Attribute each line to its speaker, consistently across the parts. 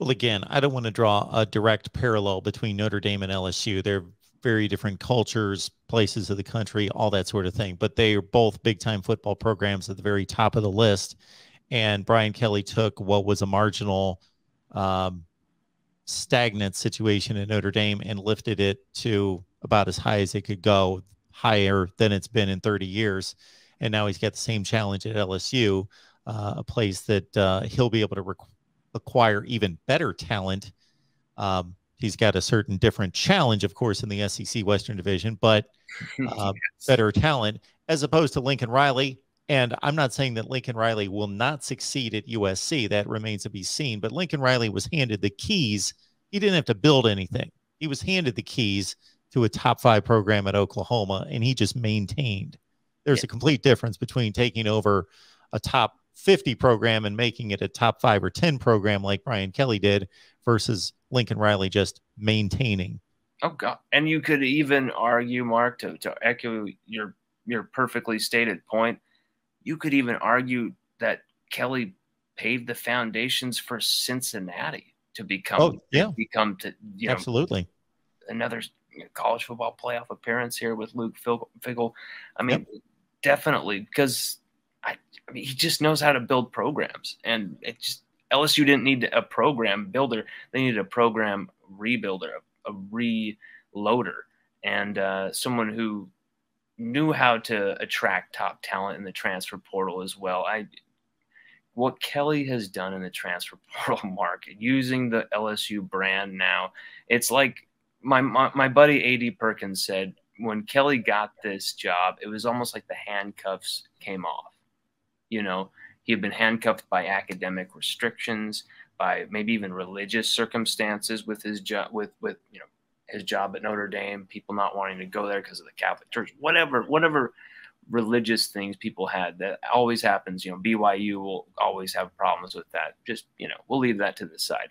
Speaker 1: Well, again, I don't want to draw a direct parallel between Notre Dame and LSU. They're very different cultures, places of the country, all that sort of thing. But they are both big time football programs at the very top of the list. And Brian Kelly took what was a marginal, um, stagnant situation at Notre Dame and lifted it to about as high as it could go, higher than it's been in 30 years. And now he's got the same challenge at LSU, a place that he'll be able to acquire even better talent. He's got a certain different challenge, of course, in the SEC Western Division, but
Speaker 2: Yes.
Speaker 1: better talent as opposed to Lincoln Riley. And I'm not saying that Lincoln Riley will not succeed at USC. That remains to be seen. But Lincoln Riley was handed the keys. He didn't have to build anything. He was handed the keys to a top 5 program at Oklahoma, and he just maintained.
Speaker 2: Yeah.
Speaker 1: There's a complete difference between taking over a top 50 program and making it a top 5 or 10 program like Brian Kelly did versus Lincoln Riley just maintaining.
Speaker 2: Oh God. And you could even argue, Mark, to echo your perfectly stated point, you could even argue that Kelly paved the foundations for Cincinnati to
Speaker 1: Oh,
Speaker 2: become
Speaker 1: yeah, absolutely.
Speaker 2: another college football playoff appearance here with Luke Fickle. I mean,
Speaker 1: Yep.
Speaker 2: definitely, because I mean, he just knows how to build programs, and it just LSU didn't need a program builder; they needed a program rebuilder, a reloader, and someone who knew how to attract top talent in the transfer portal as well. What Kelly has done in the transfer portal market, using the LSU brand now, it's like my buddy A.D. Perkins said when Kelly got this job, it was almost like the handcuffs came off. You know, he had been handcuffed by academic restrictions, by maybe even religious circumstances with his job, with his job at Notre Dame, people not wanting to go there because of the Catholic Church, whatever religious things people had. That always happens. BYU will always have problems with that. Just, we'll leave that to the side.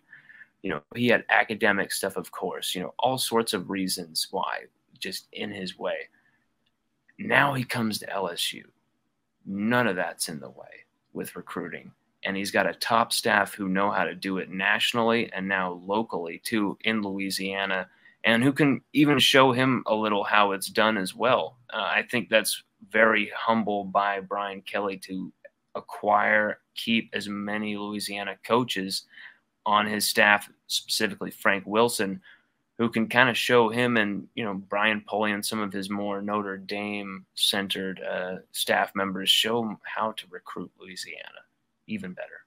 Speaker 2: He had academic stuff, of course, all sorts of reasons why, just in his way. Now he comes to LSU. None of that's in the way with recruiting. And he's got a top staff who know how to do it nationally and now locally too in Louisiana, and who can even show him a little how it's done as well. I think that's very humble by Brian Kelly to acquire, keep as many Louisiana coaches on his staff, specifically Frank Wilson, who can kind of show him and, Brian Pulley and some of his more Notre Dame centered staff members, show him how to recruit Louisiana even better.